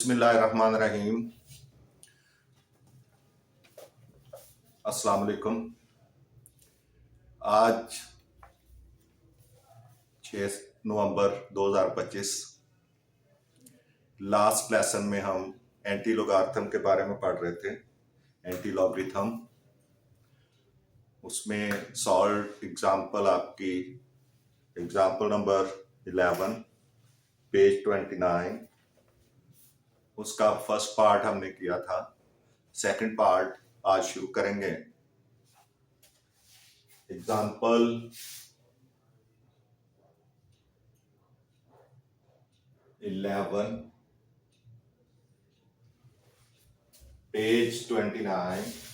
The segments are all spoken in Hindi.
बिस्मिल्लाहिर्रहमानिर्रहीम। अस्सलाम वालेकुम। आज 6 नवंबर 2025। लास्ट लेसन में हम एंटी लॉगरिथम के बारे में पढ़ रहे थे। एंटी लॉगरिथम, उसमें सॉल्व एग्जाम्पल आपकी एग्जाम्पल नंबर 11 पेज 29, उसका फर्स्ट पार्ट हमने किया था। सेकंड पार्ट आज शुरू करेंगे। Example 11 page 29।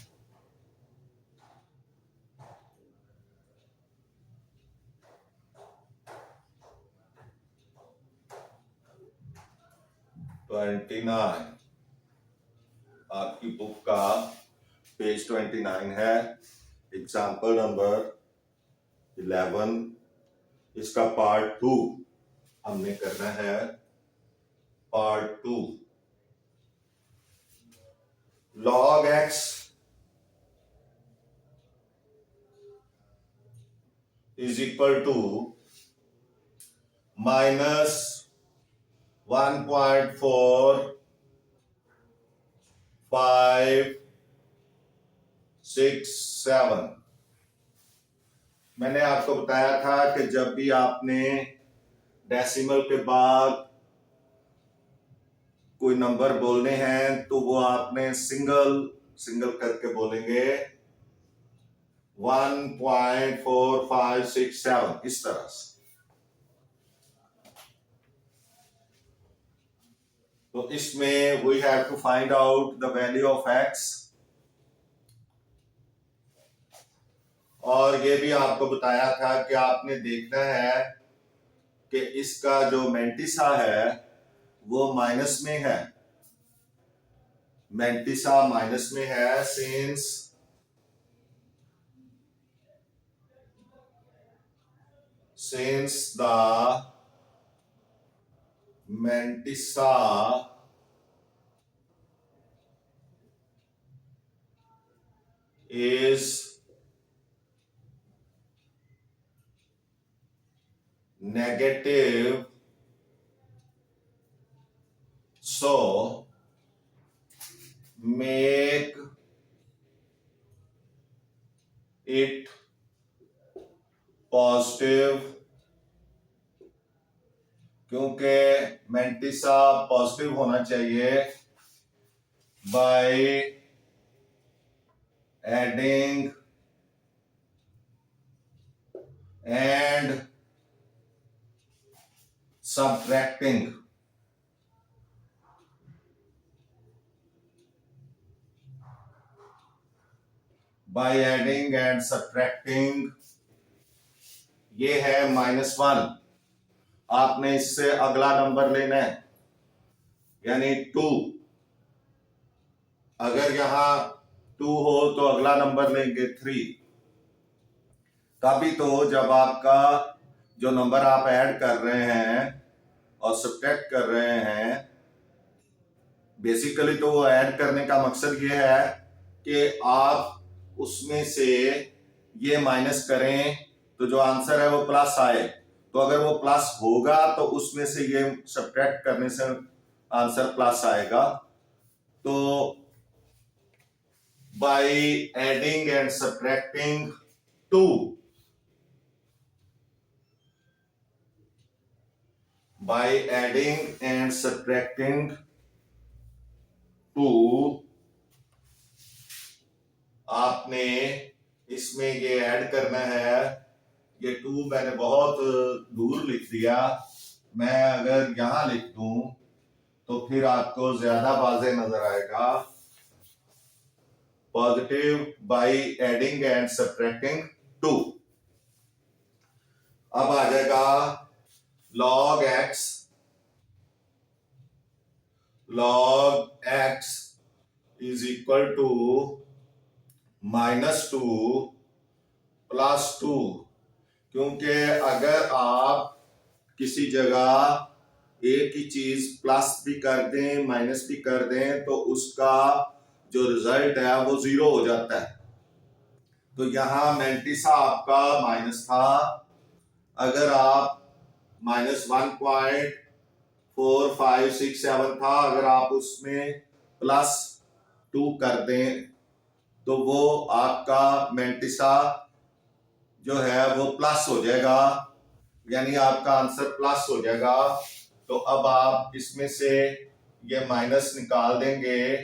आपकी बुक का पेज 29 है। एग्जाम्पल नंबर 11, इसका पार्ट 2 हमने करना है। Part 2, log x is equal to minus 1.4567। मैंने आपको बताया था कि जब भी आपने डेसिमल के बाद कोई नंबर बोलने हैं तो वो आपने सिंगल करके बोलेंगे। 1.4567 इस तरह से। तो इसमें we have to find out the value of x। और ये भी आपको बताया था कि आपने देखना है कि इसका जो मैंटिसा है वो माइनस में है। मैंटिसा माइनस में है since the mantissa is negative, so make it positive। क्योंकि मैंटिसा पॉजिटिव होना चाहिए bye adding and subtracting। Bye adding and subtracting, ये है -1। आपने इससे अगला नंबर लेना है, यानी 2। अगर यहां 2 हो तो अगला नंबर लेंगे 3। तभी तो जब आपका जो नंबर आप ऐड कर रहे हैं और सब्ट्रैक्ट कर रहे हैं, बेसिकली तो वो ऐड करने का मकसद ये है कि आप उसमें से ये माइनस करें तो जो आंसर है वो प्लस आए। तो अगर वो प्लस होगा तो उसमें से ये सब्ट्रैक्ट करने से आंसर प्लस आएगा। तो bye adding and subtracting 2, bye adding and subtracting 2, आपने इसमें ये ऐड करना है। ये 2 मैंने बहुत दूर लिख दिया। मैं अगर यहां लिख दूं तो फिर आपको ज्यादा वाज़ेह नजर आएगा। Positive by adding and subtracting 2। अब आ जाएगा log x is equal to -2 + 2। क्योंकि अगर आप किसी जगह एक ही चीज प्लस भी कर दें माइनस भी कर दें तो उसका जो रिजल्ट है वो 0 हो जाता है। तो यहां मैंटिसा आपका माइनस था, अगर आप -1.4567 था, अगर आप उसमें +2 कर दें तो वो आपका मैंटिसा जो है वो प्लस हो जाएगा, यानी आपका आंसर प्लस हो जाएगा। तो अब आप इसमें से ये माइनस निकाल देंगे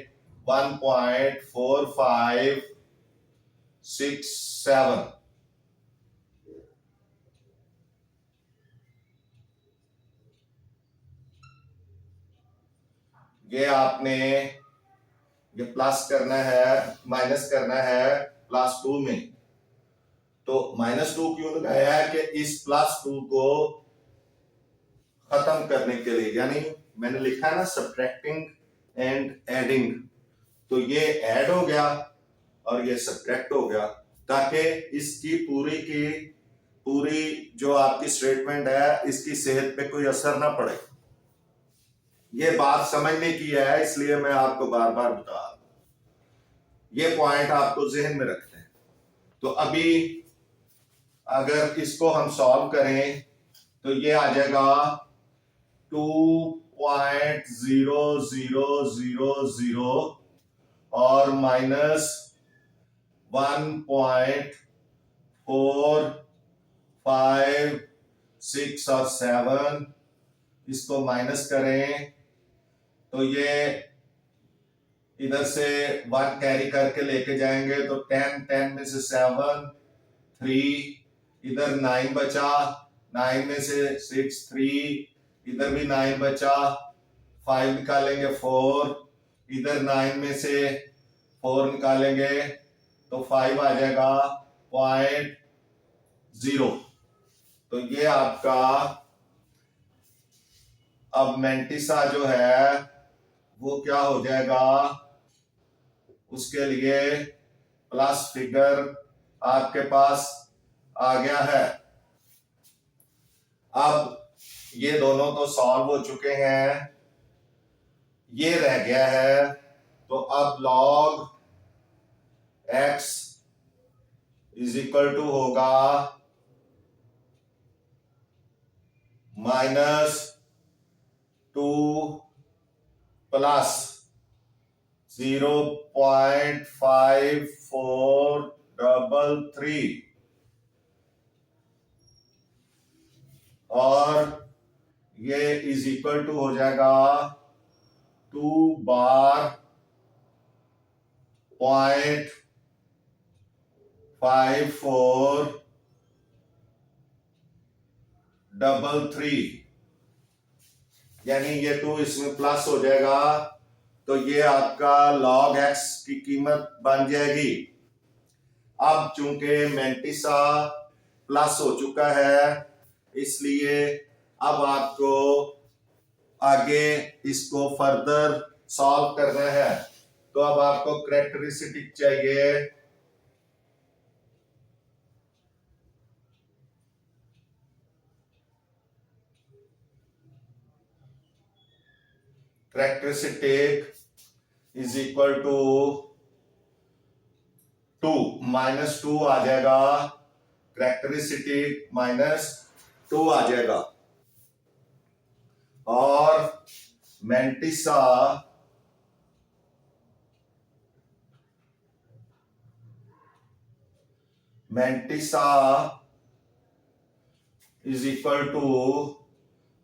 1.4567। ये आपने ये प्लस करना है, माइनस करना है +2 में। तो -2 क्यों लगाया है कि इस +2 को खत्म करने के लिए, यानी मैंने लिखा है ना सब्ट्रैक्टिंग एंड एडिंग, तो ये ऐड हो गया और ये सब्ट्रैक्ट हो गया, ताकि इसकी पूरी की पूरी जो आपकी स्टेटमेंट है इसकी सेहत पे कोई असर ना पड़े। ये बात समझने की है, इसलिए मैं आपको बार बार बता रहा हूं, ये पॉइंट आपको जहन में रखना है। तो अभी अगर इसको हम सॉल्व करें तो ये आ जाएगा 2.0000 और -1.456 और 7, इसको माइनस करें तो ये इधर से 1 कैरी करके लेके जाएंगे तो 10 में से 7 3, इधर 9 बचा, 9 में से 6 3, इधर भी 9 बचा, 5 निकालेंगे 4, इधर 9 में से 4 निकालेंगे तो 5 आ जाएगा 0.0। तो ये आपका अब मैंटिसा जो है वो क्या हो जाएगा, उसके लिए प्लस फिगर आपके पास आ गया है। अब ये दोनों तो सॉल्व हो चुके हैं, ये रह गया है, तो अब log x is equal to होगा -2 प्लस 0.5433 और ये इज इक्वल टू हो जाएगा 2 बार 0.5433, यानी ये 2 इसमें प्लस हो जाएगा, तो ये आपका log x की कीमत बन जाएगी। अब चूंकि मैंटिसा प्लस हो चुका है, इसलिए अब आपको आगे इसको फर्दर सॉल्व करना है। तो अब आपको कैरेक्टरिस्टिक चाहिए, कैरेक्टरिस्टिक इज इक्वल टू 2 -2 आ जाएगा, कैरेक्टरिस्टिक -2 आ जाएगा, और मैंटिसा इज इक्वल टू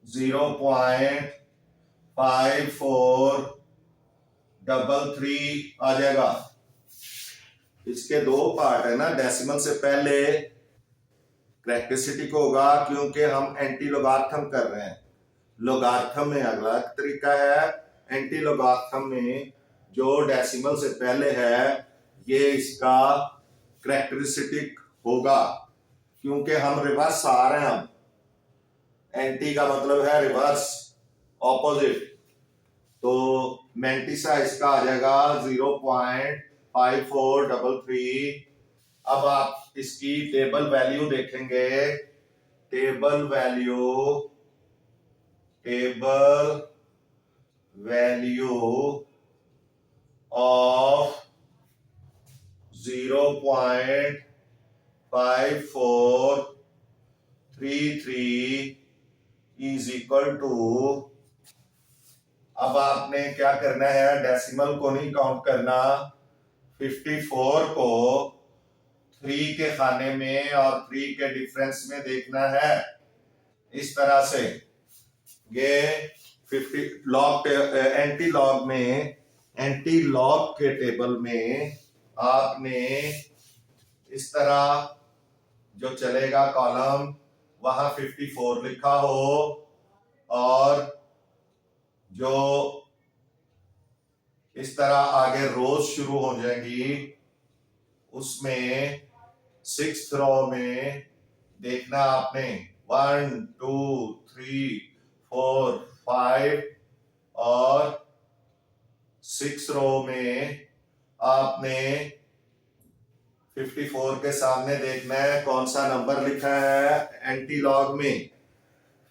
0.5433 आ जाएगा। इसके दो पार्ट है ना, डेसिमल से पहले कैरेक्टरिस्टिक होगा क्योंकि हम एंटी लोगार्थम कर रहे हैं। लोगार्थम में अगला तरीका है, एंटी लोगार्थम में जो डेसिमल से पहले है ये इसका कैरेक्टरिस्टिक होगा, क्योंकि हम रिवर्स आ रहे हैं। हम एंटी का मतलब है रिवर्स, ऑपोजिट, तो मैंटिसा इसका आ जाएगा 0.5433। अब आप इसकी टेबल वैल्यू देखेंगे, table value table value of 0.5433 is equal to, अब आपने क्या करना है, डेसिमल को नहीं काउंट करना, 54 को 3 के खाने में और 3 के डिफरेंस में देखना है। इस तरह से ये 50 लॉग एंटी लॉग के टेबल में आपने इस तरह जो चलेगा कॉलम, वहां 54 लिखा हो और जो इस तरह आगे रोज शुरू हो जाएगी उसमें 6th रो में देखना आपने 1 2 3 4 5 और 6th रो में आपने 54 के सामने देखना है कौन सा नंबर लिखा है एंटी लॉग में।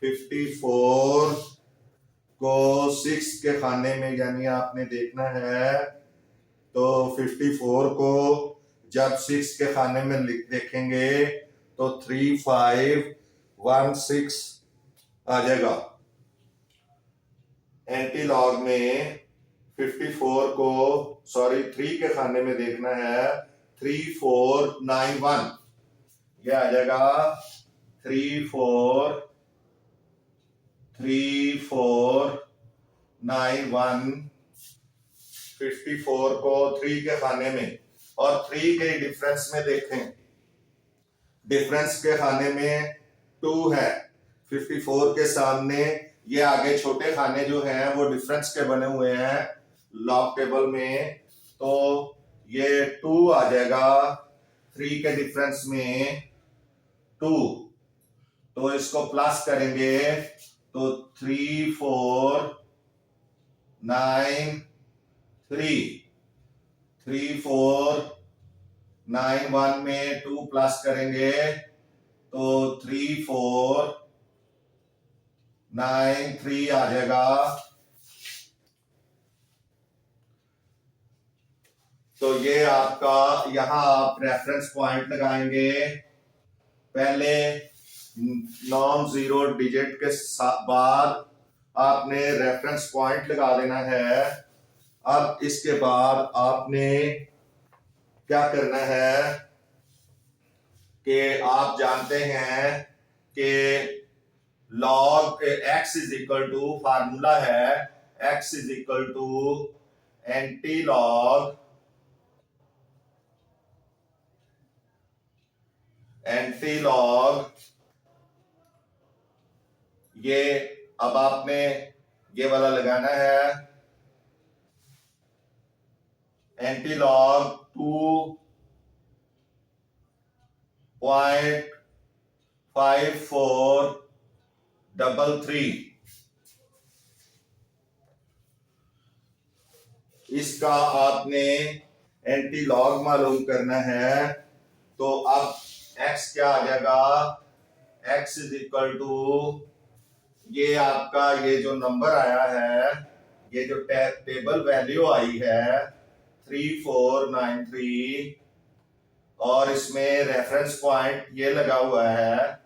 54 को 6 के खाने में यानी आपने देखना है, तो 54 को जब 6 के खाने में देखेंगे तो 3516 आ जाएगा। एंटी लॉग में 54 को 3 के खाने में देखना है 3491, ये आ जाएगा 3491। 54 को 3 के खाने में और 3 के डिफरेंस में देखें, डिफरेंस के खाने में 2 है, 54 के सामने ये आगे छोटे खाने जो हैं वो डिफरेंस के बने हुए हैं लॉग टेबल में, तो ये 2 आ जाएगा 3 के डिफरेंस में 2, तो इसको प्लस करेंगे तो 3491 में 2 प्लस करेंगे तो 3493 आ जाएगा। तो ये आपका, यहां आप रेफरेंस पॉइंट लगाएंगे, पहले नॉन जीरो डिजिट के बाद आपने रेफरेंस पॉइंट लगा देना है। अब इसके बाद आपने क्या करना है कि आप जानते हैं कि log x is equal to, formula है x is equal to anti log, ये अब आपने ये वाला लगाना है एंटी लॉग 2.5433, इसका आपने एंटी लॉग मालूम करना है। तो अब x क्या आ जाएगा, x इज इक्वल टू, ये आपका ये जो नंबर आया है, ये जो टेबल वैल्यू आई है 3493 और इसमें रेफरेंस पॉइंट ये लगा हुआ है,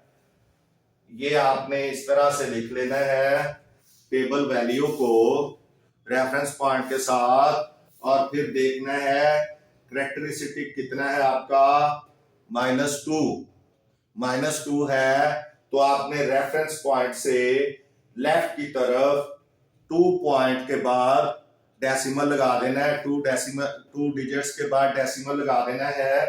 ये आपने इस तरह से लिख लेना है टेबल वैल्यू को रेफरेंस पॉइंट के साथ, और फिर देखना है कैरेक्टरिस्टिक कितना है आपका, -2 है, तो आपने रेफरेंस पॉइंट से लेफ्ट की तरफ 2 पॉइंट के बाद डेसिमल लगा देना है, 2 डिजिट्स के बाद डेसिमल लगा देना है।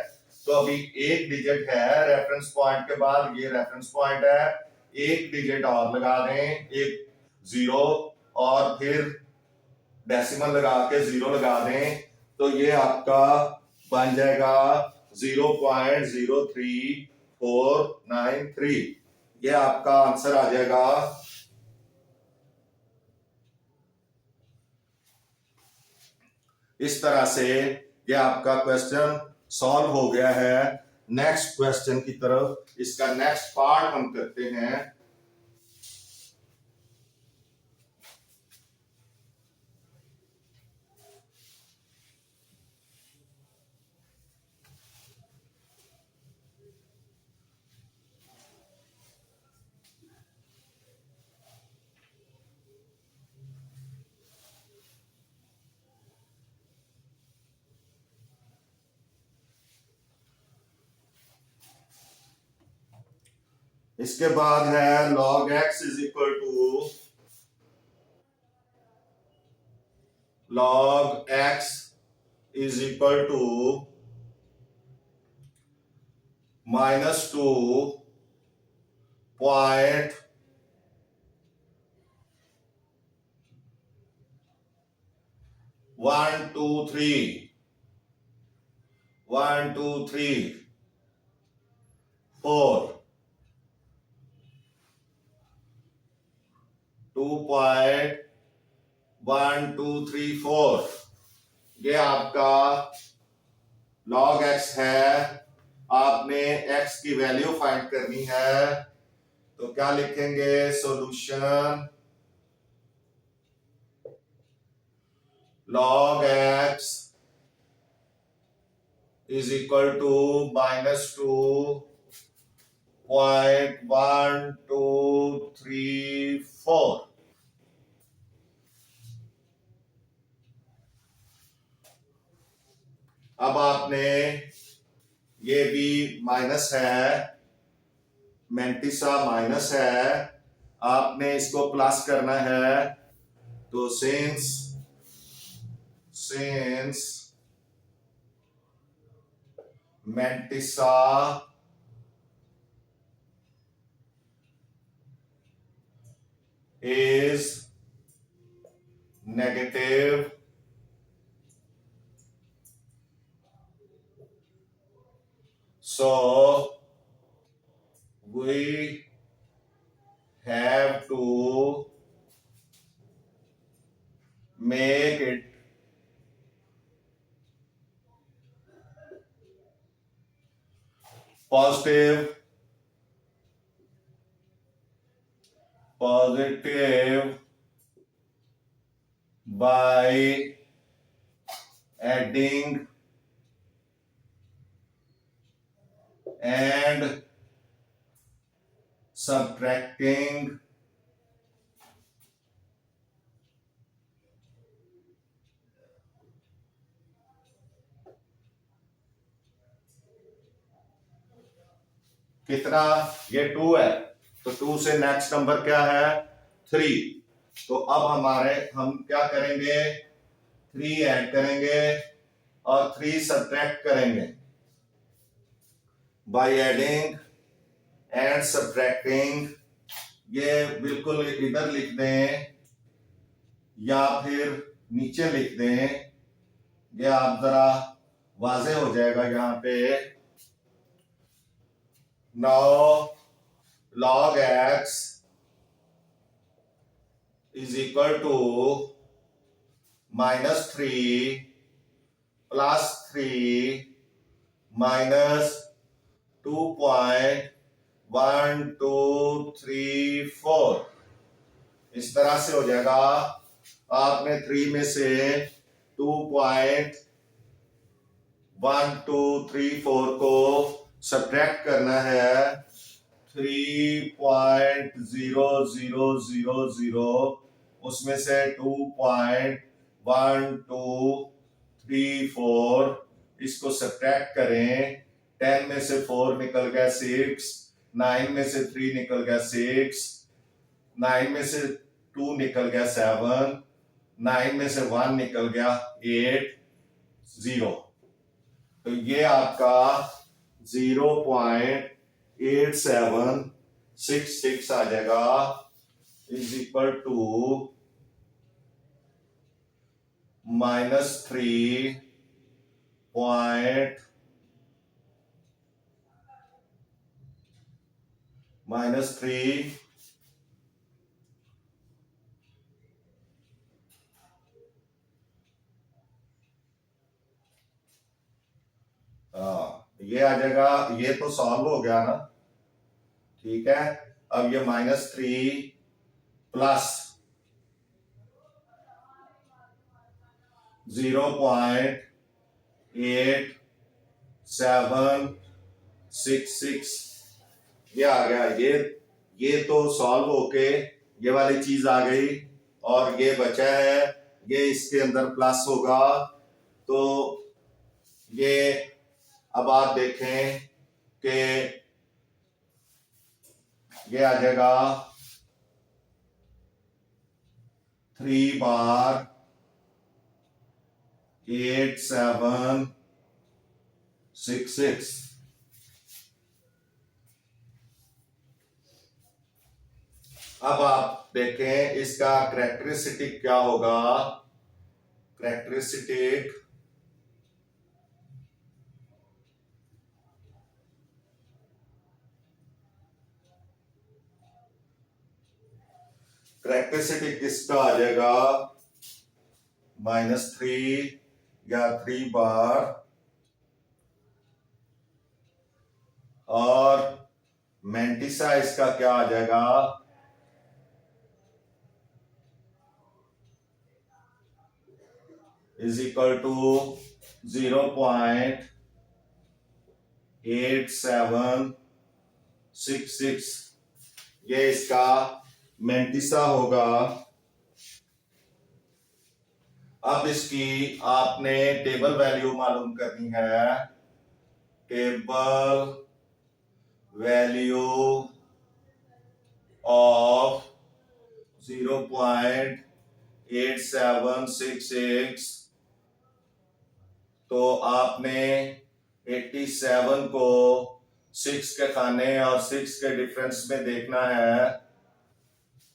तो अभी 1 डिजिट है रेफरेंस पॉइंट के बाद, ये रेफरेंस पॉइंट है, 1 डिजिट और लगा दें, एक 0 और फिर डेसिमल लगा के 0 लगा दें, तो ये आपका बन जाएगा 0.03493, ये आपका आंसर आ जाएगा। इस तरह से ये आपका क्वेश्चन सॉल्व हो गया है। नेक्स्ट क्वेश्चन की तरफ, इसका नेक्स्ट पार्ट हम करते हैं। इसके बाद है log x is equal to log x is equal to -2.123 2.1234 ये आपका log x है। आपने x की वैल्यू फाइंड करनी है, तो क्या लिखेंगे? Solution log x is equal to -2.1234। अब आपने ये भी माइनस है, मेंटिसा माइनस है, आपने इसको प्लस करना है। तो since mantissa is negative, so we have to make it positive by adding and subtracting कितना? ये 2 है, तो 2 से नेक्स्ट नंबर क्या है? 3। तो अब हम क्या करेंगे? 3 ऐड करेंगे और 3 सब्ट्रैक्ट करेंगे। बाय एडिंग एंड सब्ट्रैक्टिंग, ये बिल्कुल इधर लिख दें या फिर नीचे लिख दें, ये आप जरा वाजे हो जाएगा यहां पे। Now log x is equal to -3 plus 3 minus 2.1234 इस तरह से हो जाएगा। आपने 3 में से 2.1234 को सब्ट्रैक्ट करना है। 3.0000 उसमें से 2.1234 इसको सब्ट्रैक्ट करें। 10 में से 4 निकल गया 6, 9 में से 3 निकल गया 6, 9 में से 2 निकल गया 7, 9 में से 1 निकल गया 8, 0। तो ये आपका 0.8766 आ जाएगा, इज इक्वल टू -3 ये आ जाएगा। ये तो सॉल्व हो गया ना, ठीक है। अब ये -3 प्लस 0.8766 ये आ गया। ये तो सॉल्व होके ये वाली चीज आ गई और ये बचा है, ये इसके अंदर प्लस होगा। तो ये अब आप देखें कि ये आ जाएगा 3 बार 8766। अब आप देखें इसका करेक्टरिस्टिक क्या होगा। करेक्टरिस्टिक इसका आ जाएगा -3 या 3 बार, और मेंटिसा इसका क्या आ जाएगा, इज इक्वल टू 0.8766। ये इसका मेंटिसा होगा। अब इसकी आपने टेबल वैल्यू मालूम करनी है। टेबल वैल्यू ऑफ 0.8766, तो आपने 87 को 6 के खाने और 6 के डिफरेंस में देखना है।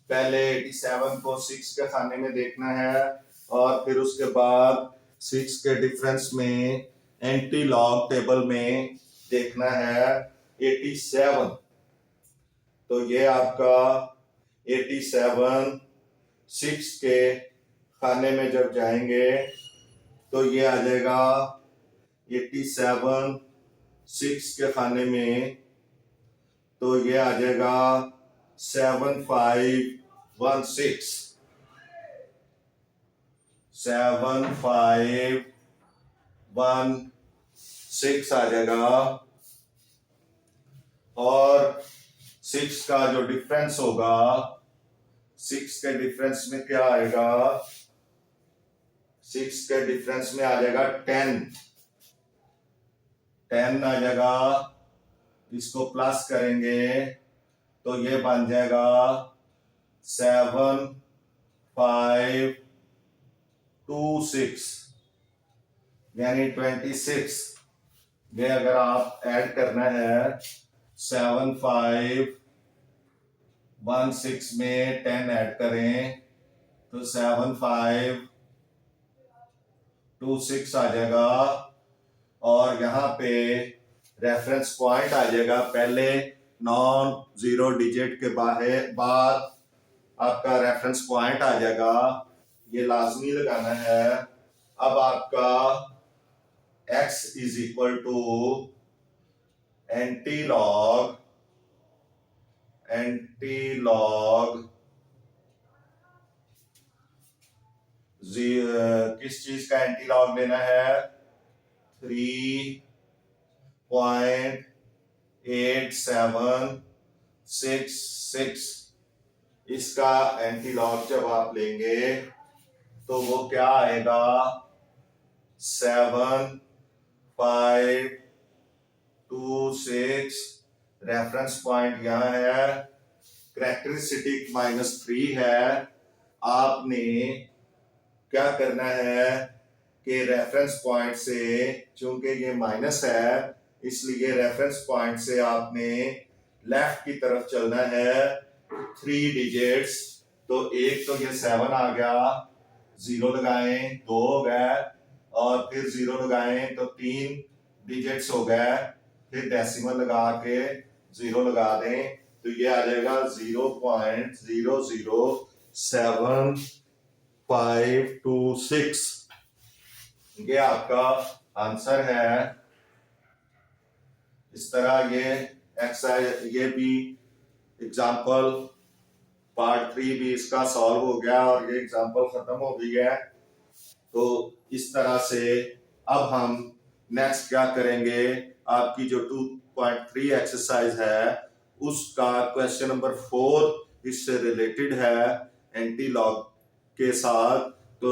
पहले 87 को 6 के खाने में देखना है और फिर उसके बाद 6 के डिफरेंस में एंटी लॉग टेबल में देखना है 87। तो ये आपका 87 6 के खाने में जब जाएंगे तो ये आ जाएगा 87 6 के खाने में, तो ये आ जाएगा 7516। 7516 आ जाएगा। और 6 का जो डिफरेंस होगा, 6 के डिफरेंस में क्या आएगा, 6 के डिफरेंस में आ जाएगा 10 आ जाएगा। इसको प्लस करेंगे तो ये बन जाएगा 7526 यानी 26। ये अगर आप ऐड करना है 7516 में 10 ऐड करें तो 7526 आ जाएगा। और यहाँ पे रेफरेंस पॉइंट आ जाएगा, पहले नॉन जीरो डिजिट के बाद आपका रेफरेंस पॉइंट आ जाएगा, ये लाजमी लगाना है। अब आपका x is equal to anti log किस चीज का एंटी लॉग लेना है, 3.8766। इसका एंटी लॉग जब आप लेंगे तो वो क्या आएगा, 7526। रेफरेंस पॉइंट यहाँ है, करेक्टरिस्टिक -3 है। आपने क्या करना है कि रेफरेंस पॉइंट से, चूंकि ये माइनस है इसलिए रेफरेंस पॉइंट से आपने लेफ्ट की तरफ चलना है 3 डिजिट्स। तो एक तो ये 7 आ गया, 0 लगाएं, 2 हो गए, और फिर 0 लगाएं तो 3 डिजिट्स हो गए, फिर डेसिमल लगा के 0 लगा दें तो ये आ जाएगा 0.007526। ये आपका आंसर है। इस तरह ये एक्सरसाइज, ये भी एग्जाम्पल पार्ट 3 भी इसका सॉल्व हो गया और ये एग्जाम्पल खत्म हो गई है। तो इस तरह से अब हम नेक्स्ट क्या करेंगे, आपकी जो 2.3 एक्सरसाइज है उसका क्वेश्चन नंबर 4 इससे रिलेटेड है एंटी लॉग के साथ। तो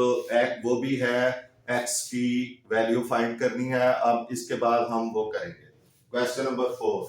वो भी है x की वैल्यू फाइंड करनी है। अब इसके बाद हम वो करेंगे क्वेश्चन नंबर 4।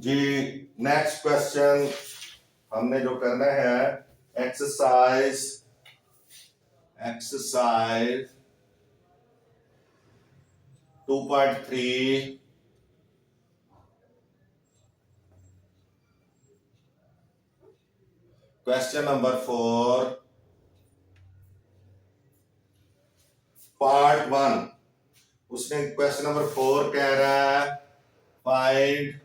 जी नेक्स्ट क्वेश्चन हमने जो करना है एक्सरसाइज 2.3 क्वेश्चन नंबर 4 पार्ट 1। उसने क्वेश्चन नंबर 4 कह रहा है find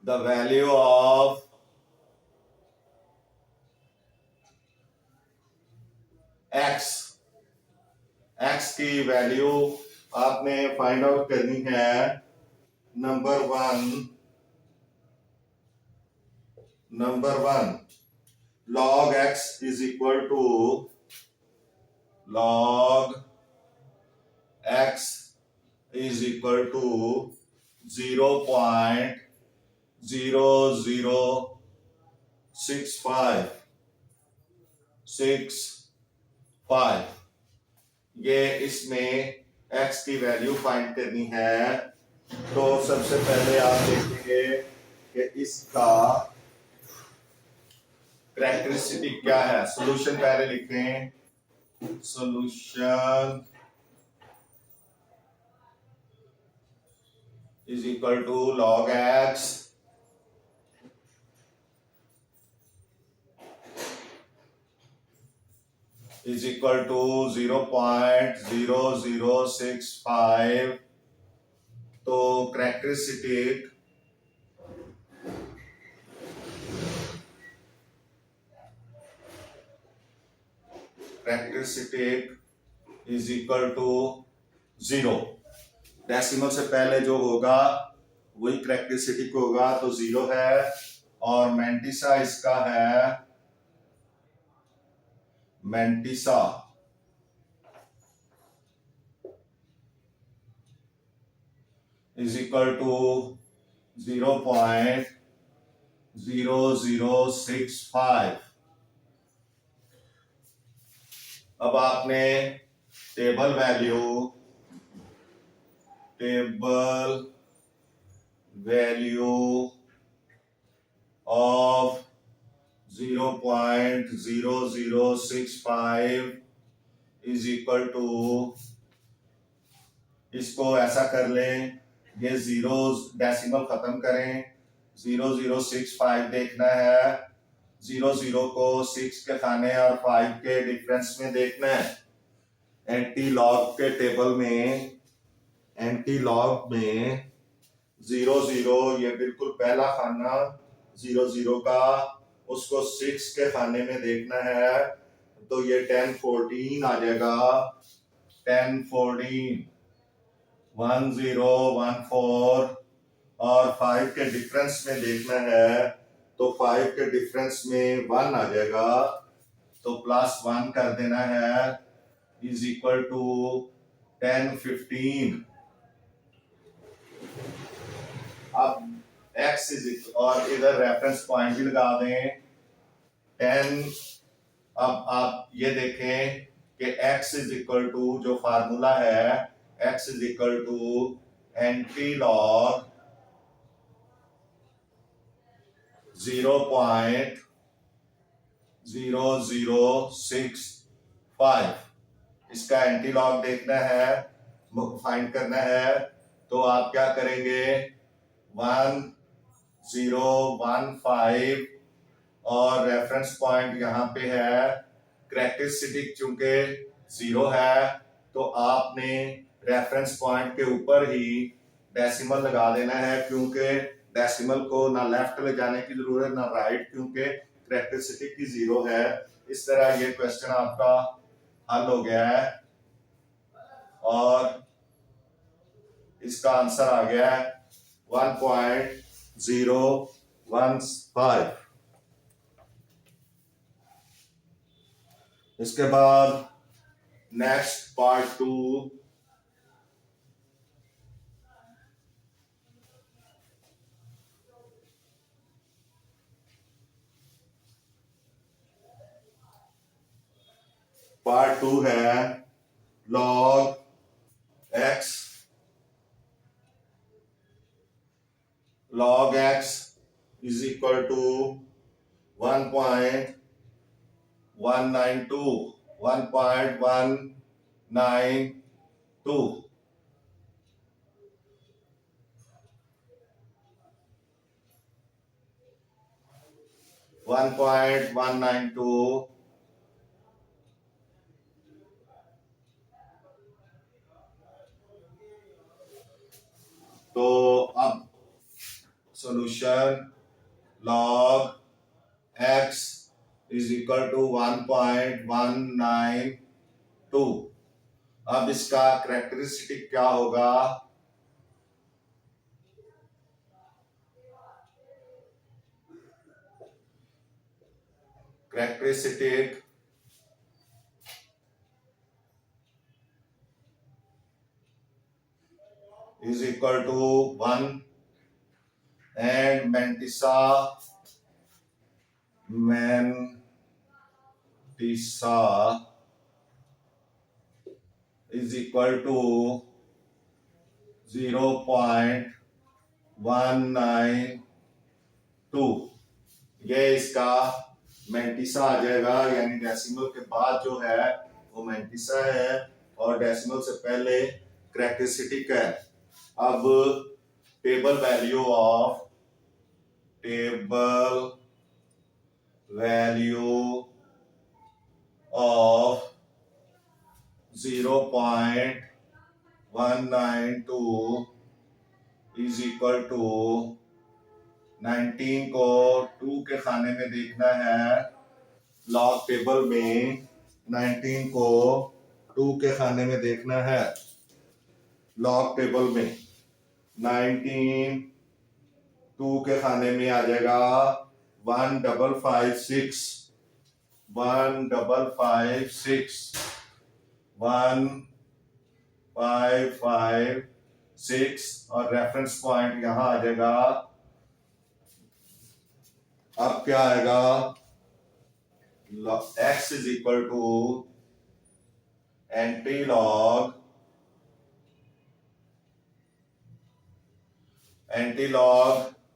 the value of x की वैल्यू आपने फाइंड आउट करनी है। Number one log x is equal to log x is equal to 0.0065 ये इसमें x की वैल्यू फाइंड करनी है। तो सबसे पहले आप देखेंगे कि इसका कैरेक्टरिस्टिक क्या है। सॉल्यूशन पहले लिखें, solution is equal to log x is equal to 0.0065। तो characteristic is equal to 0। Decimal से पहले जो होगा वही कैरेक्टरिस्टिक होगा, तो 0 है। और मैंटिसा इसका है मैंटिसा इज इक्वल टू 0.0065। अब आपने table value of 0.0065 is equal to, इसको ऐसा कर लें, ये जीरो डेसिमल खत्म करें, 0065 देखना है। 00 को 6 के खाने और 5 के डिफरेंस में देखना है। एंटी लॉग के टेबल में 00 ये बिल्कुल पहला खाना 00 का, उसको 6 के खाने में देखना है, तो ये 1014 आ जाएगा। 1014 1014 और 5 के डिफरेंस में देखना है, तो 5 के डिफरेंस में 1 आ जाएगा, तो +1 कर देना है इज इक्वल टू 1015। अब x इज और इधर रेफरेंस पॉइंट भी लगा दें 10। अब आप ये देखें कि x इज इक्वल टू जो फार्मूला है x is equal to anti log 0.0065। इसका एंटी लॉग देखना है, फाइंड करना है। तो आप क्या करेंगे, 1015 और रेफरेंस पॉइंट यहाँ पे है। कैरेक्टरिस्टिक चूंकि 0 है, तो आपने रेफरेंस पॉइंट के ऊपर ही डेसिमल लगा देना है, क्योंकि डेसिमल को ना लेफ्ट ले जाने की जरूरत ना राइट, क्योंकि कैरेक्टरिस्टिक की 0 है। इस तरह ये क्वेश्चन आपका हल हो गया है और इसका आंसर आ गया है 1.015। इसके बाद नेक्स्ट पार्ट 2 है log x इक्वल टू 1.192 1.192 1.192 तो अब solution log x is equal to 1.192। अब इसका कैरेक्टरिस्टिक क्या होगा? Characteristic is equal to 1 and Mantissa is equal to 0.192। ये इसका मैंटिसा आ जाएगा, यानी डेसिमल के बाद जो है वो मैंटिसा है और डेसिमल से पहले कैरेक्टरिस्टिक है। अब table value of 0.192 is equal to 19 को 2 के खाने में देखना है। लॉग टेबल में 19 को 2 के खाने में देखना है। लॉग टेबल में 19 2 के खाने में आ जाएगा 1556 1556 और रेफरेंस पॉइंट यहां आ जाएगा। अब क्या आएगा? x is equal to anti log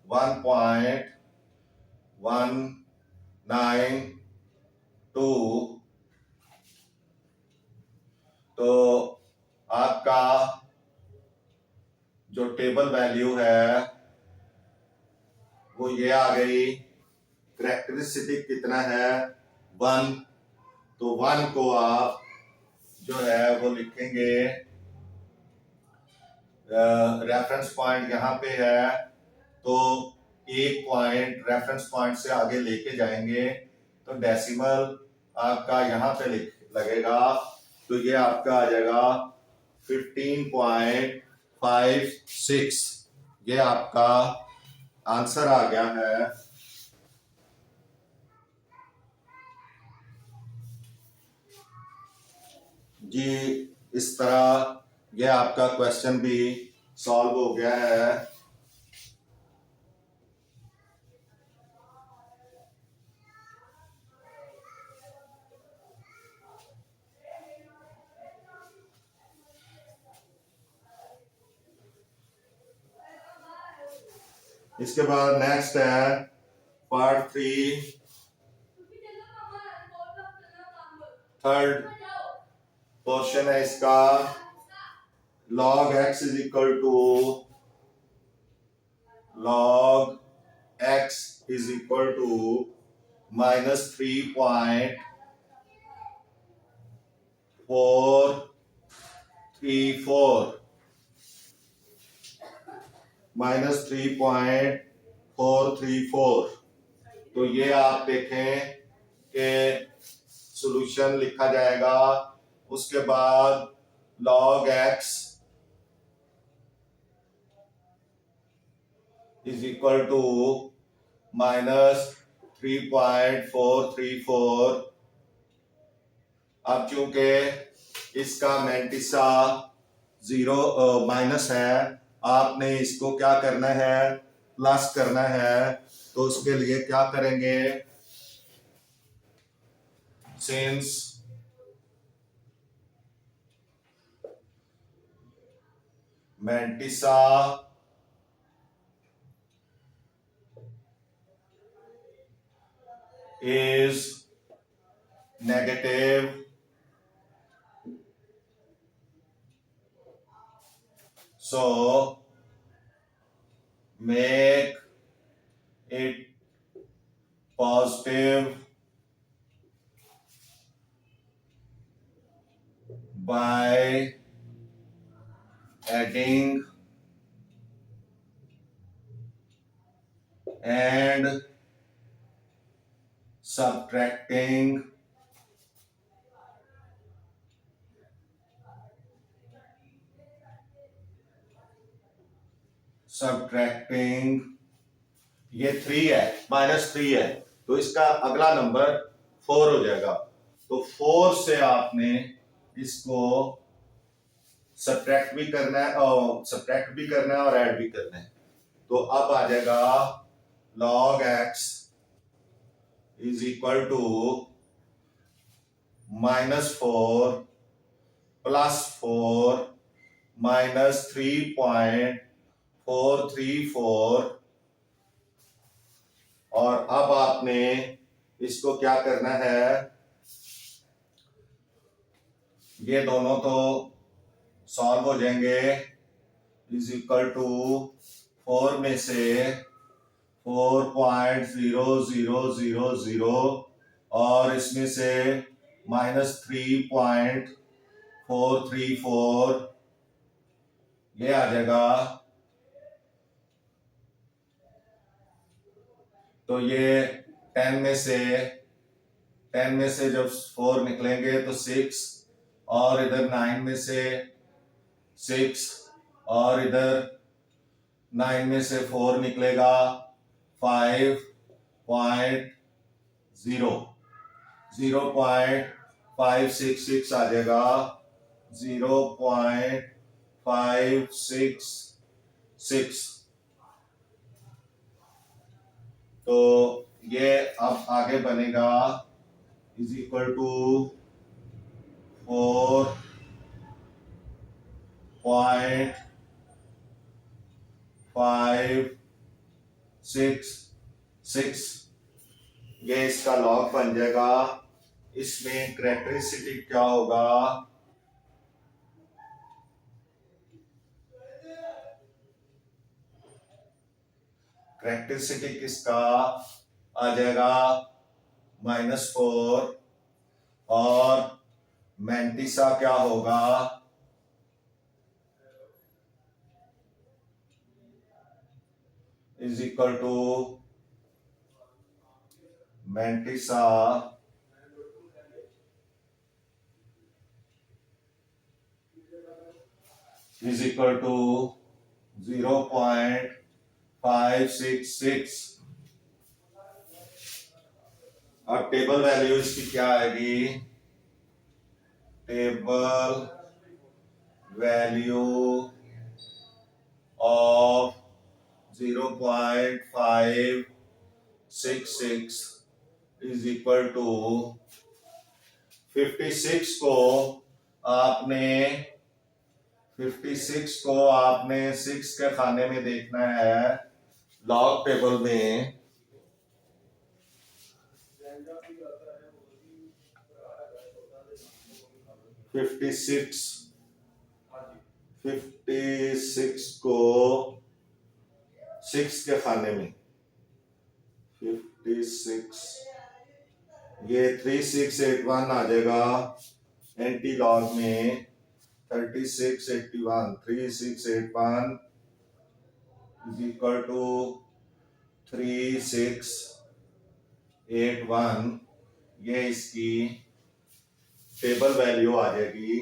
1.192। तो आपका जो टेबल वैल्यू है वो ये आ गई। कैरेक्टरिस्टिक कितना है? 1। तो 1 को आप जो है वो लिखेंगे, रेफरेंस पॉइंट यहाँ पे है तो एक पॉइंट रेफरेंस पॉइंट से आगे लेके जाएंगे तो डेसिमल आपका यहाँ पे लगेगा। तो ये आपका आ जाएगा 15.56। ये आपका आंसर आ गया है। जी इस तरह ये आपका क्वेश्चन भी सॉल्व हो गया है। इसके बाद नेक्स्ट है पार्ट 3, थर्ड क्वेश्चन है इसका। log x is equal to -3.434। तो ये आप देखें कि सॉल्यूशन लिखा जाएगा। उसके बाद log x is equal to -3.434। अब चूंकि इसका मैंटिसा 0 माइनस है, आपने इसको क्या करना है? प्लस करना है। तो उसके लिए क्या करेंगे? Since mantissa is negative, so make it positive by adding and subtracting ये 3 है, -3 है, तो इसका अगला नंबर 4 हो जाएगा। तो 4 से आपने इसको सब्ट्रैक्ट भी करना है और ऐड भी करना है। तो अब आ जाएगा log x is equal to -4 +4 -3.434, और अब आपने इसको क्या करना है, ये दोनों तो सॉल्व हो जाएंगे। इज इक्वल टू 4 में से 4.0000 और इसमें से -3.434, ये आ जाएगा। तो ये 10 में से जब 4 निकलेंगे तो 6, और इधर 9 में से 6, और इधर 9 में से 4 निकलेगा 0.566 आ जाएगा, 0.566। तो ये अब आगे बनेगा इज इक्वल टू 4.566, ये इसका लॉग बन जाएगा। इसमें कैरेक्टरिस्टिक क्या होगा, कैरेक्टरिस्टिक इसका आ जाएगा -4, और मैंटिसा क्या होगा, is equal to mantissa is equal to 0.566। अब टेबल वैल्यू इसकी क्या आएगी, table value of 0.566 is equal to 56 को आपने 6 के खाने में देखना है लॉग टेबल में। 56 को 6 के खाने में 56, ये 3681 आ जाएगा। एंटी लॉग में 3681 इज इक्वल टू 3681, ये इसकी टेबल वैल्यू आ जाएगी।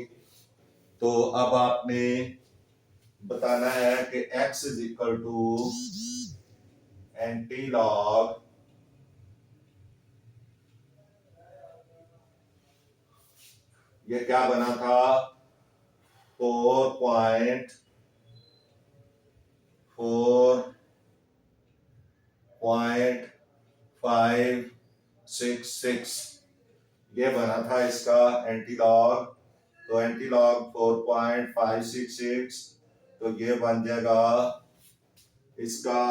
तो अब आपने बताना है कि x is equal to anti log ये क्या बना था 4.566 ये बना था इसका एंटी लॉग। तो एंटी लॉग 4.566, तो ये बन जाएगा इसका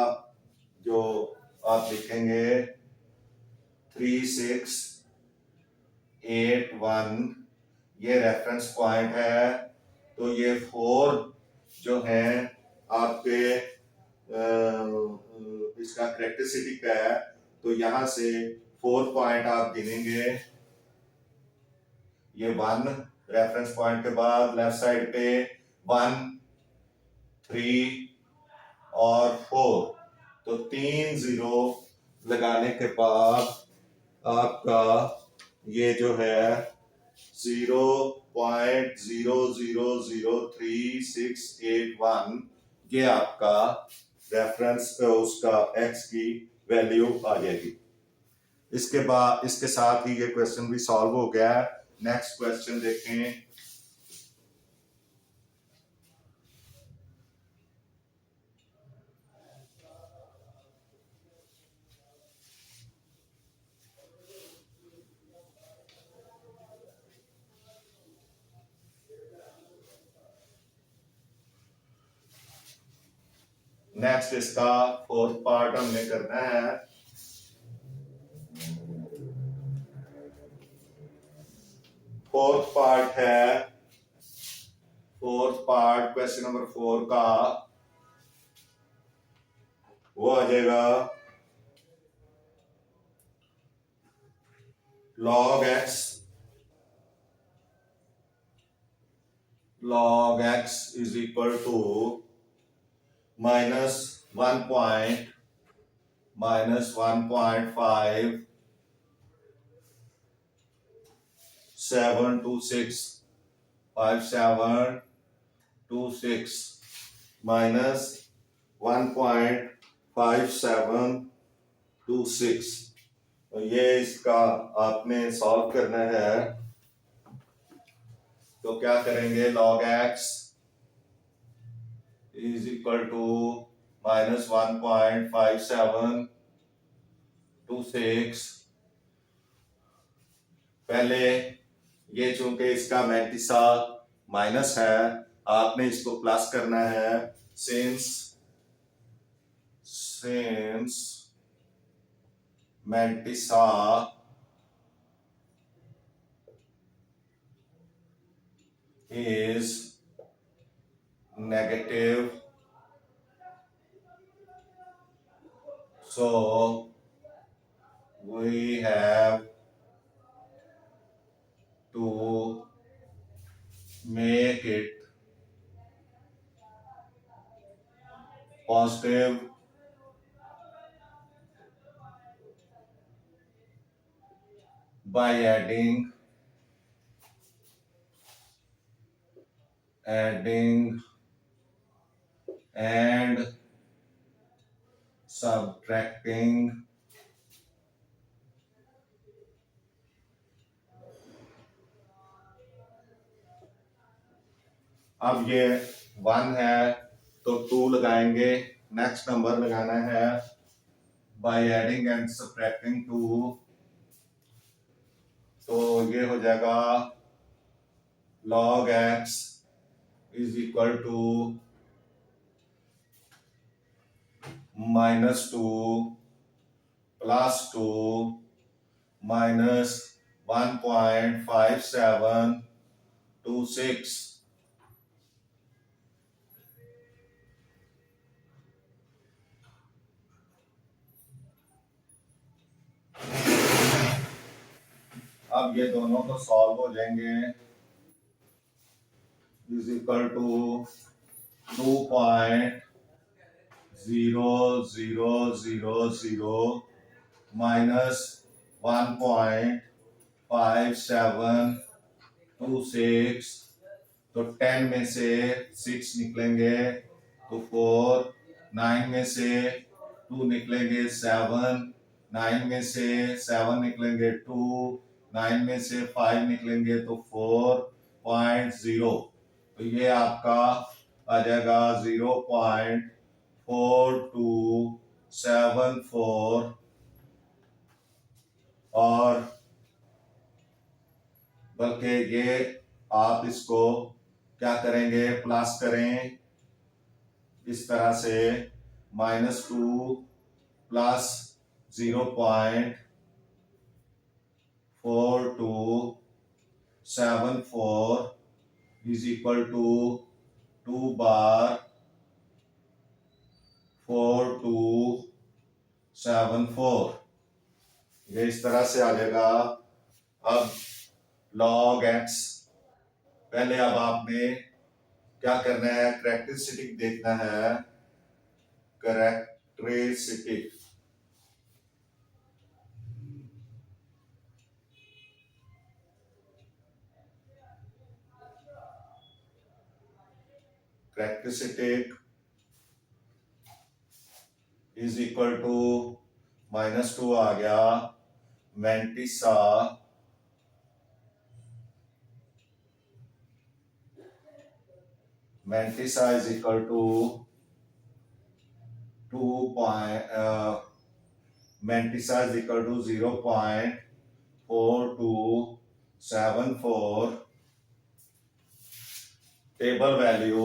जो आप लिखेंगे 3681 ये रेफरेंस पॉइंट है। तो ये 4 जो है आपके इसका करेक्टरिस्टिक है। तो यहां से 4 पॉइंट आप गिनेंगे। ये 1 रेफरेंस पॉइंट के बाद लेफ्ट साइड पे 1, 3 और 4, तो 3 जीरो लगाने के बाद आपका ये जो है 0.000361 ये आपका रेफरेंस उसका x की वैल्यू आ जाएगी। इसके बाद इसके साथ ही ये क्वेश्चन भी सॉल्व हो गया है। नेक्स्ट क्वेश्चन देखें। नेक्स्ट इसका 4th पार्ट हमने करना है। फोर्थ पार्ट क्वेश्चन नंबर 4 का वो आ जाएगा log x is equal to minus 1.5 5726 minus 1.5726। तो ये इसका आपने सॉल्व करना है। तो क्या करेंगे, log x is equal to minus 1.5726। पहले ये चूंकि इसका मैंटिसा माइनस है, आपने इसको प्लस करना है। Since mantissa is negative, so we have to make it positive by adding and subtracting अब ये 1 है तो 2 लगाएंगे। नेक्स्ट नंबर लगाना है बाय एडिंग एंड सब्ट्रैक्टिंग 2। तो ये हो जाएगा log x is equal to -2 + 2 minus 1.5726। अब ये दोनों तो सॉल्व हो जाएंगे। Is equal to 2.0000 minus 1.5726। तो 10 में से 6 निकलेंगे तो 4, 9 में से 2 निकलेंगे 7, 9 में से 7 निकलेंगे 2, 9 में से 5 निकलेंगे तो 4.0। तो ये आपका आ जाएगा 0.4274। और बल्कि ये आप इसको क्या करेंगे, प्लस करें इस तरह से -2 + 0.4274 74 इज इक्वल टू 2 बार 4274। ये इस तरह से आ जाएगा। अब log x, पहले अब आपने क्या करना है, करेक्टरिस्टिक देखना है। Characteristic characteristic is equal to -2 आ गया। Mantissa is equal to 2 mantissa is equal to 0.4274। Table value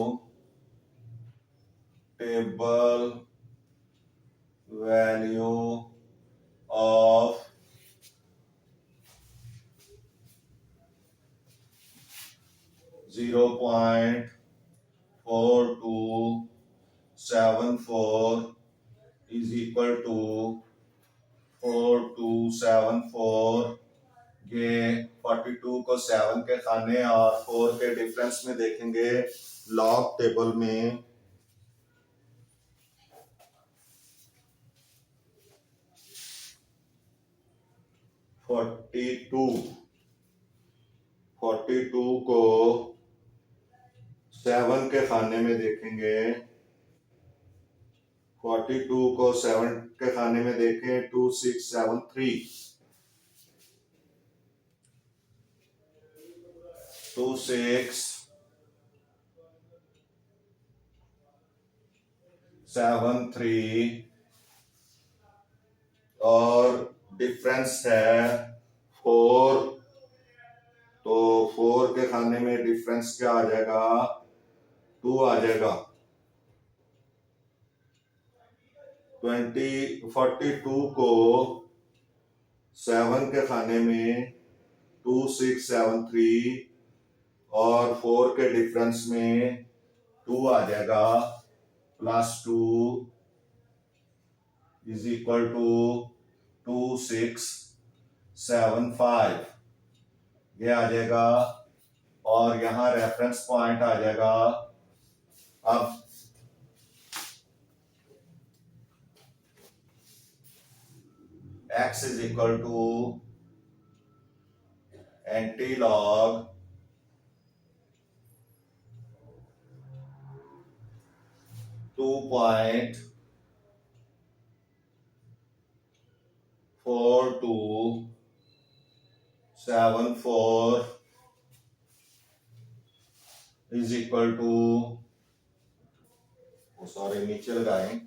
of 0.4274 is equal to 4274। ये 42 को 7 के खाने और 4 के डिफरेंस में देखेंगे लॉग टेबल में। 42 को 7 के खाने में देखेंगे। 42 को 7 के खाने में देखें 2673 2673 और डिफरेंस है 4। तो 4 के खाने में डिफरेंस क्या आ जाएगा, 2 आ जाएगा। 42 को 7 के खाने में 2673 और 4 के डिफरेंस में 2 आ जाएगा। +2 इज इक्वल टू 2675 ये आ जाएगा। और यहां रेफरेंस पॉइंट आ जाएगा। अब x is equal to antilog 2.4274 is equal to, sorry नीचे लगाएं,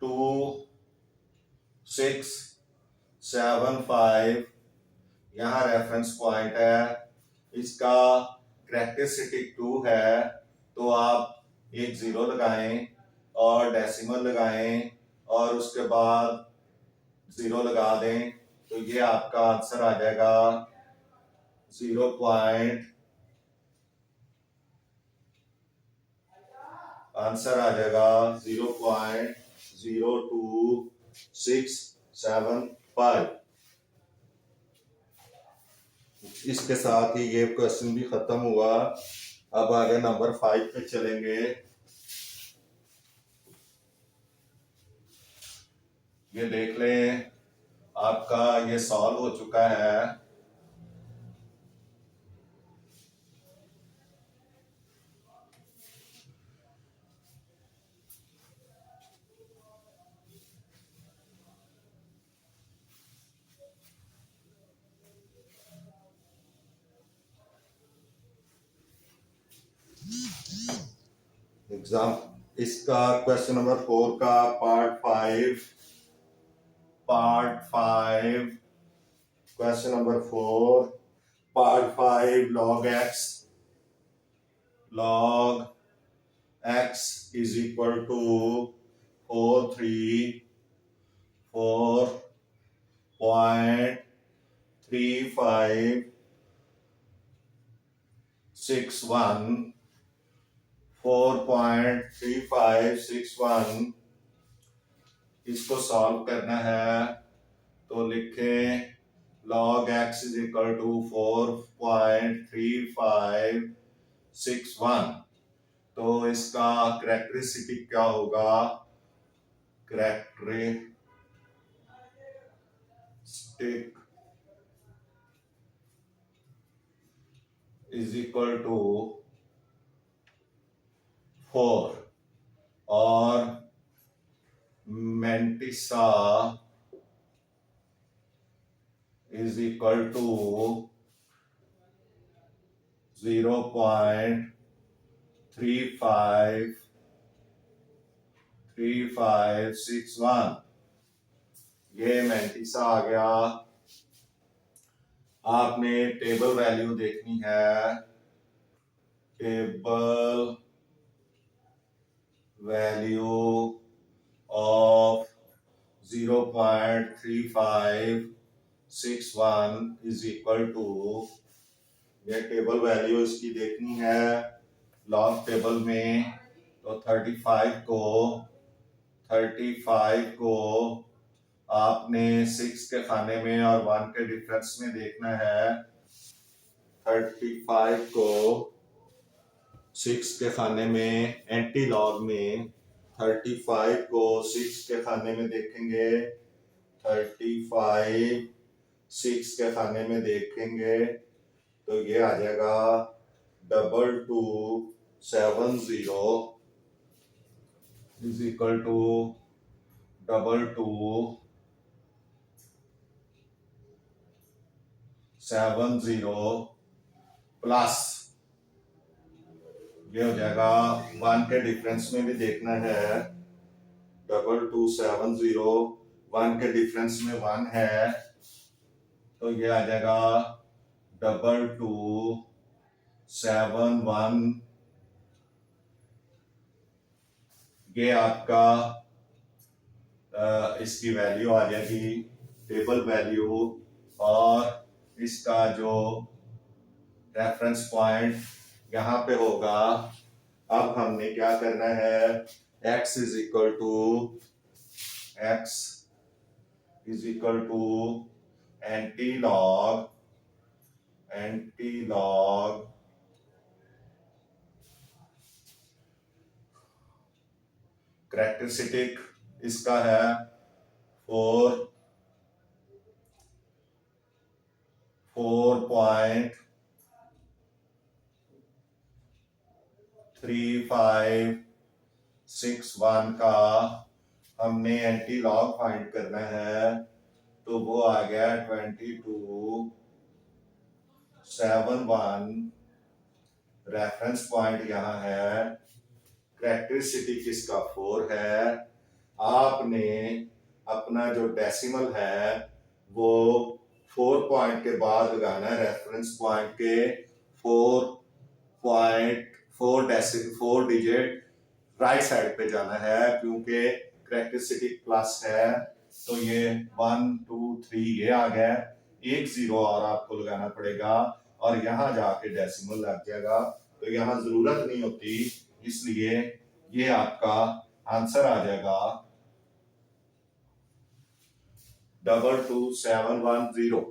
2675 यहाँ रेफरेंस पॉइंट है। इसका करेक्टरिस्टिक 2 है तो आप एक 0 लगाएं और डेसिमल लगाएं और उसके बाद 0 लगा दें तो ये आपका आंसर आ जाएगा 0.02675। इसके साथ ही ये क्वेश्चन भी खत्म हुआ। अब आगे नंबर 5 पे चलेंगे। ये देख लें, आपका ये सॉल्व हो चुका है। एग्जाम इसका क्वेश्चन नंबर 4 का part 5 question number 4 part 5 log x is equal to 434.3 4.3561 4.3561 इसको सॉल्व करना है तो लिखें log x is equal to 4.3561। तो इसका कैरेक्टरिस्टिक क्या होगा? कैरेक्टरिस्टिक इज इक्वल टू 4 और मेंटिसा इज इक्वल टू 0.3561। ये मेंटिसा आ गया। आपने टेबल वैल्यू देखनी है। Table value of 0.3561 is equal to, ये टेबल वैल्यू इसकी देखनी है लॉग टेबल में। तो 35 को आपने 6 के खाने में और 1 के डिफरेंस में देखना है। 35 को 6 के खाने में एंटी लॉग में 35 को 6 के खाने में देखेंगे। 35 6 के खाने में देखेंगे तो ये आ जाएगा 2270 इज इक्वल टू 2270 प्लस ये हो जाएगा 1 के डिफरेंस में भी देखना है। 2270 1 के डिफरेंस में 1 है तो ये आ जाएगा 2271। ये आपका इसकी वैल्यू आ जाएगी टेबल वैल्यू। और इसका जो रेफरेंस पॉइंट यहाँ पे होगा, अब हमने क्या करना है, x is equal to anti log characteristic इसका है 4.3561 का हमने एंटी लॉग फाइंड करना है तो वो आ गया 2271। रेफरेंस पॉइंट यहाँ है। कैरेक्टरिस्टिक इसका 4 है। आपने अपना जो डेसिमल है वो 4 पॉइंट के बाद लगाना है। रेफरेंस पॉइंट के 4 डिजिट राइट साइड पे जाना है क्योंकि कैरेक्टरिस्टिक प्लस है। तो ये 1 2 3 ये आ गया। 1 0 और आपको लगाना पड़ेगा और यहाँ जाके डेसिमल लग जाएगा तो यहाँ जरूरत नहीं होती, इसलिए ये आपका आंसर आ जाएगा 22710।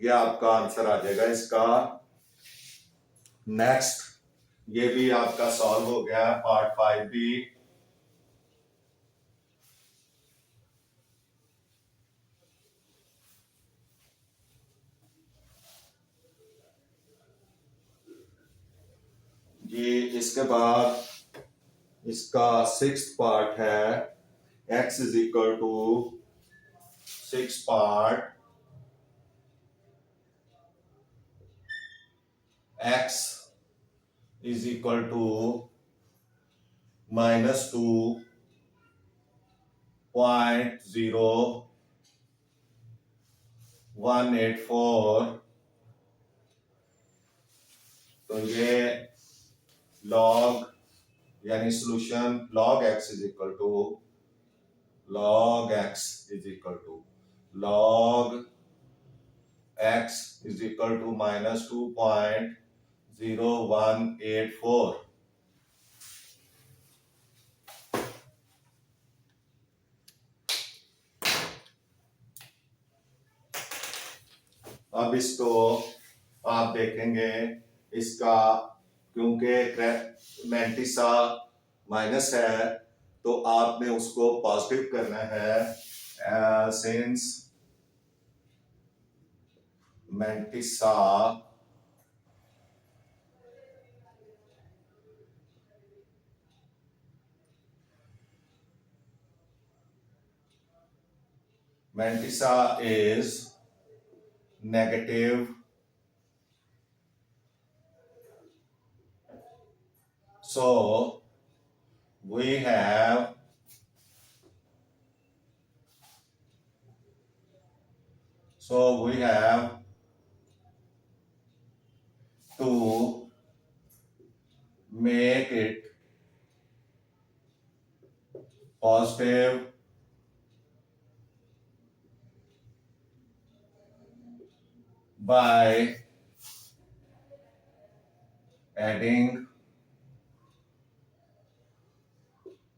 ये आपका आंसर आ जाएगा इसका। नेक्स्ट, ये भी आपका सॉल्व हो गया पार्ट 5 भी। ये इसके बाद इसका 6th पार्ट है। x is equal to 6 part x is equal to -2.0184। तो ये लॉग यानी solution log x is equal to log x is equal to minus 2.0184. अब इसको आप देखेंगे इसका, क्योंकि मैंटिसा माइनस है तो आपने उसको पॉजिटिव करना है, since mantissa is negative, so we have to make it positive by adding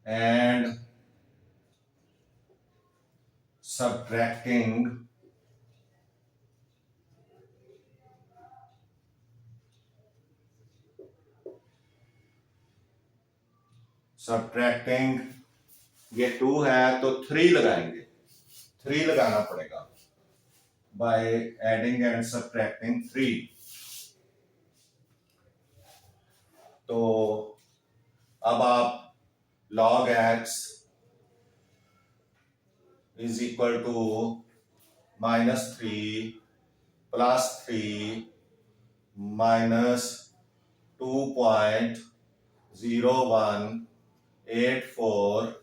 and subtracting ये 2 है तो 3 लगाएंगे, 3 लगाना पड़ेगा, by adding and subtracting 3. तो अब आप log x is equal to -3 plus 3 minus 2.0184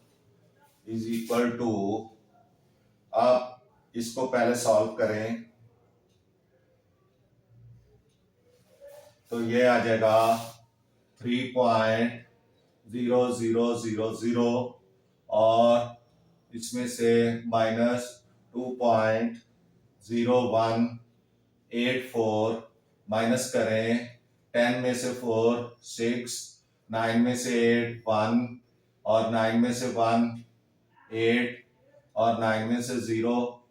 is equal to, आप इसको पहले सॉल्व करें तो ये आ जाएगा 3.0000 और इसमें से -2.0184 माइनस करें, 10 में से 4 6, 9 में से 8 1 और 9 में से 1 8 और 9 में से 0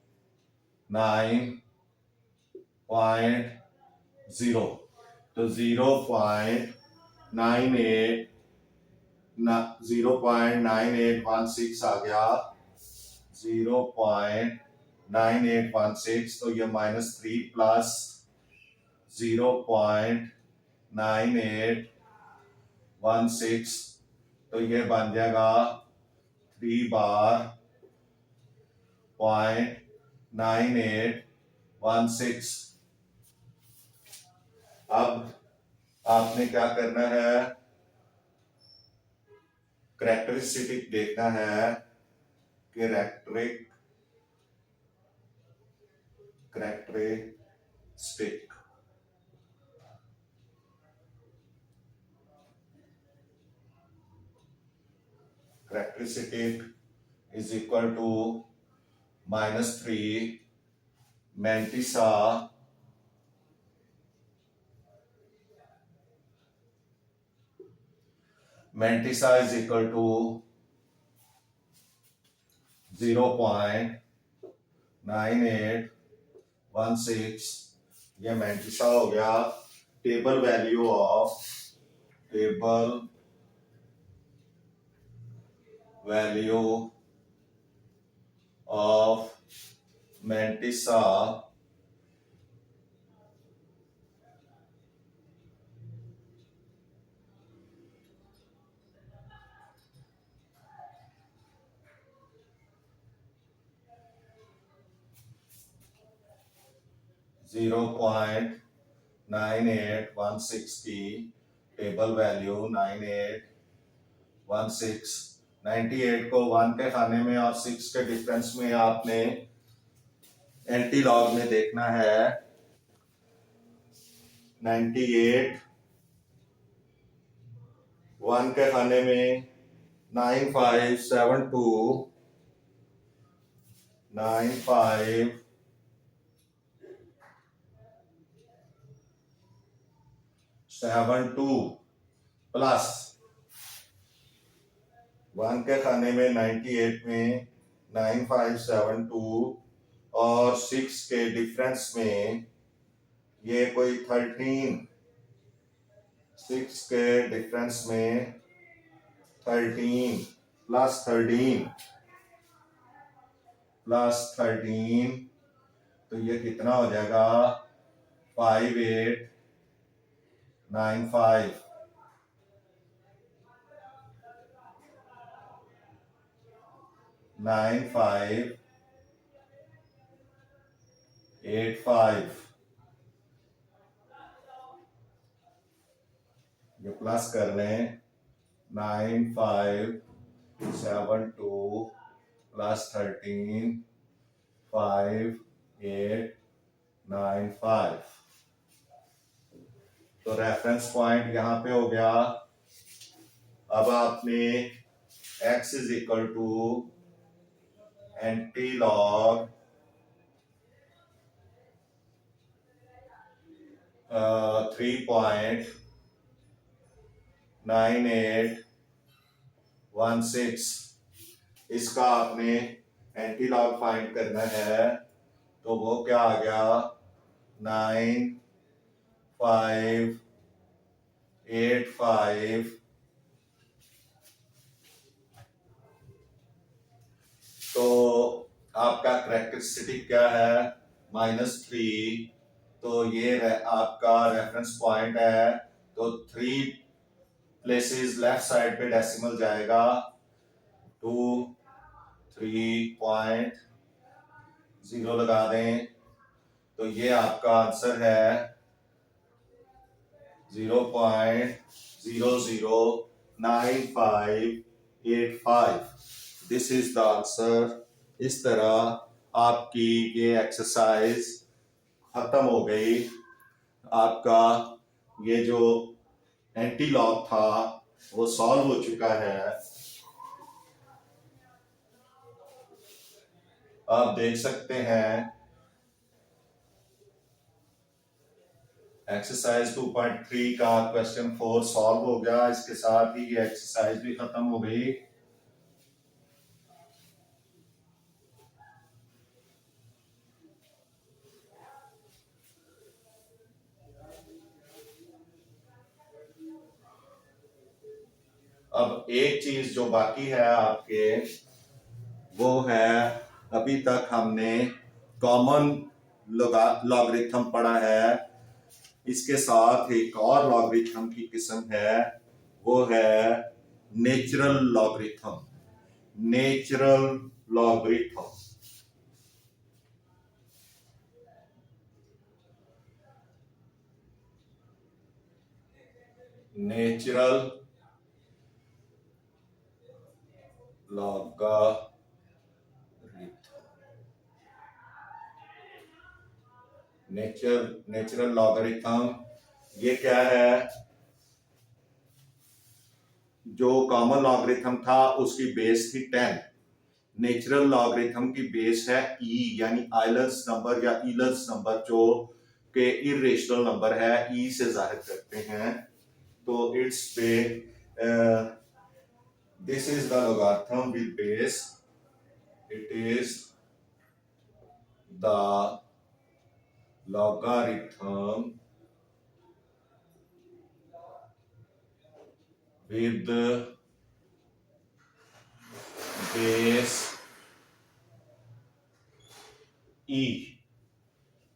9.0, तो 0.9816 आ गया, 0.9816, तो ये -3 प्लस 0.9816, तो ये बन जाएगा 3 बार 0.9816. अब आपने क्या करना है, कैरेक्टरिस्टिक देखना है, characteristic is equal to -3 Mantissa is equal to 0.9816. ये मैंटिसा हो गया. Table value of mantissa (0.9816) table value 9816. 98 को 1 के खाने में और 6 के डिफरेंस में आपने एंटी लॉग में देखना है. 98 1 के खाने में 9572 9572 72 प्लस 1 के खाने में 98 में 9572 और 6 के डिफरेंस में ये कोई 13, 6 के डिफरेंस में 13 प्लस 13 प्लस 13, तो ये कितना हो जाएगा 5895 9585, ये प्लस कर लें 9572 प्लस 13 5895। तो रेफरेंस पॉइंट यहां पे हो गया। अब आपने x is equal to anti log 3.9816, इसका आपने एंटी लॉग फाइंड करना है। तो वो क्या आ गया 9585, तो आपका करेक्टरिस्टिक क्या है -3, तो ये आपका रेफरेंस पॉइंट है। तो 3 प्लेसेस लेफ्ट साइड पे डेसिमल जाएगा 23.0 लगा दें, तो ये आपका आंसर है 0.009585। This is the answer. इस तरह आपकी ये एक्सरसाइज खत्म हो गई। आपका ये जो एंटी लॉग था वो सॉल्व हो चुका है। आप देख सकते हैं एक्सरसाइज 2.3 का क्वेश्चन 4 सॉल्व हो गया। इसके साथ ही ये एक्सरसाइज भी खत्म हो गई। अब एक चीज जो बाकी है आपके, वो है अभी तक हमने कॉमन लॉगरिथम पढ़ा है। इसके साथ एक और लॉगरिथम की किस्म है, वो है natural logarithm. Natural logarithm natural natural logarithm ये क्या है? जो कॉमन लॉगरिथम था उसकी बेस थी 10। नेचुरल लॉगरिथम की बेस है ई, यानी आइलर्स नंबर या ईलर्स नंबर, जो के इरेशनल नंबर है, ई से जाहिर करते हैं। तो इट्स पे this is the logarithm with base, it is the logarithm with base e,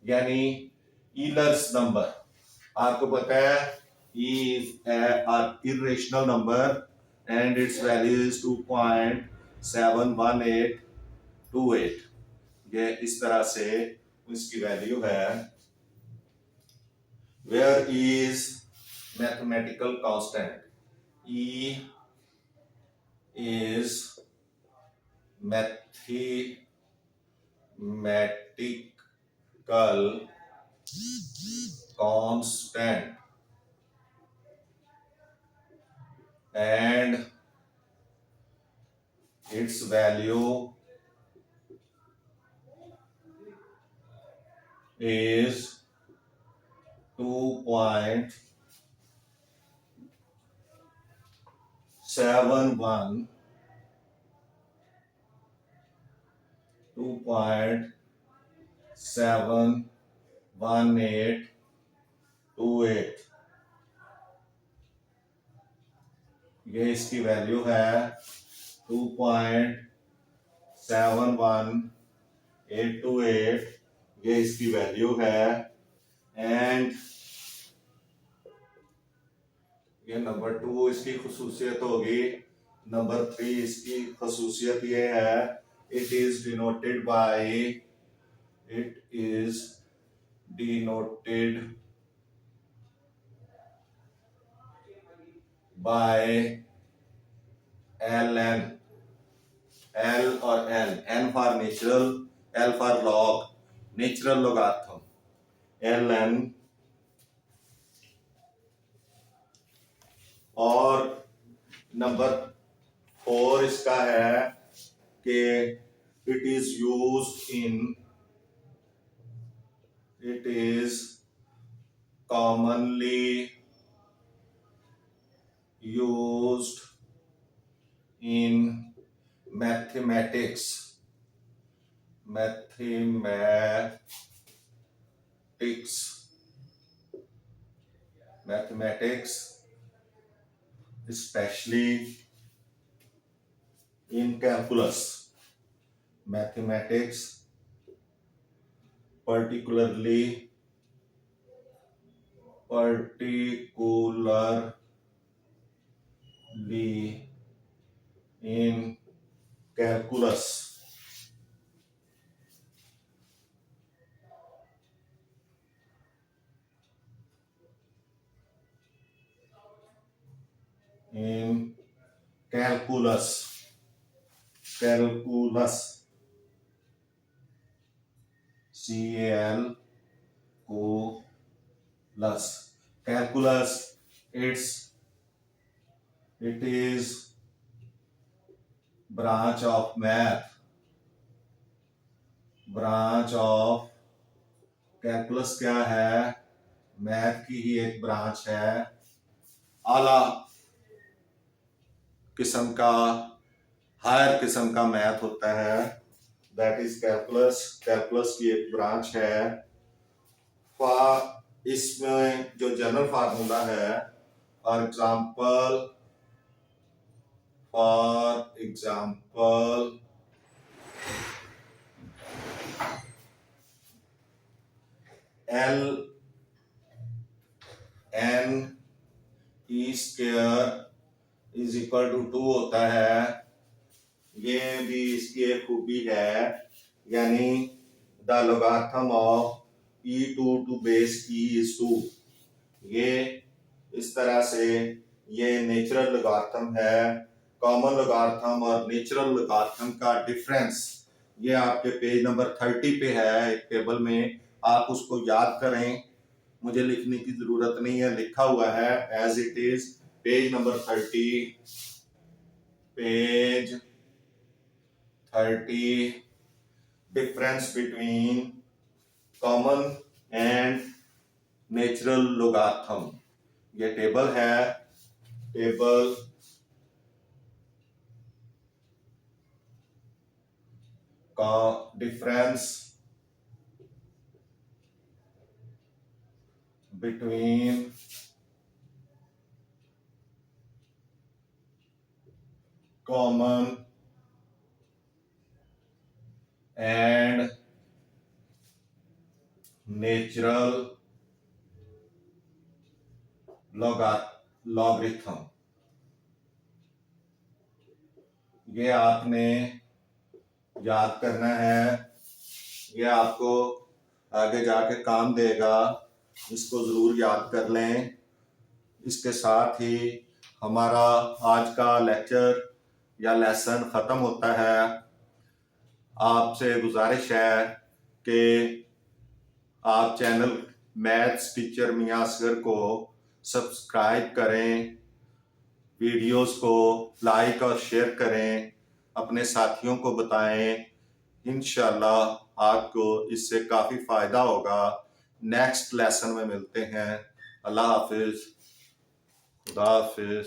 यानी ईलर्स नंबर। आपको पता है e is an irrational number and its value is 2.71828। ये इस तरह से इसकी वैल्यू है। Where e is mathematical constant, e is mathematical constant and its value is 2.71828। 71 2.71828, ये इसकी वैल्यू है 2.71828, ये इसकी वैल्यू है। एंड ये नंबर 2 इसकी खसूसियत होगी। नंबर 3 इसकी खसूसियत ये है, it is denoted by ln, L और N for natural, L for log, natural logarithm, ln। और नंबर 4 इसका है कि it is commonly used in mathematics especially in calculus, mathematics particularly in calculus। in calculus calculus, it is branch of math, calculus क्या है, मैथ की ही एक ब्रांच है। आला किस्म का, हायर किस्म का मैथ होता है, दैट इज कैलकुलस की एक ब्रांच है। इसमें जो जनरल फार्मूला है, for example ln e square is equal to 2 होता है। ये भी इसकी एक खूबी है, यानी the logarithm of e2 to base e is 2। ये इस तरह से ये नेचुरल लोगार्थम है। कॉमन लोगार्थम और नेचुरल लोगार्थम का डिफरेंस ये आपके पेज नंबर 30 पे है एक टेबल में, आप उसको याद करें, मुझे लिखने की जरूरत नहीं है, लिखा हुआ है as it is. Page number 30 difference between common and natural logarithm, ये टेबल है। टेबल का difference between common and natural logarithm, ये आपने याद करना है, ये आपको आगे जाके काम देगा, इसको जरूर याद कर लें। इसके साथ ही हमारा आज का लेक्चर या लेसन ख़त्म होता है। आपसे गुजारिश है कि आप चैनल मैथ्स टीचर मियां असगर को सब्सक्राइब करें, वीडियोस को लाइक और शेयर करें, अपने साथियों को बताएं। इंशाल्लाह आपको इससे काफ़ी फ़ायदा होगा। नेक्स्ट लेसन में मिलते हैं। अल्लाह हाफिज़, खुदा हाफिज़।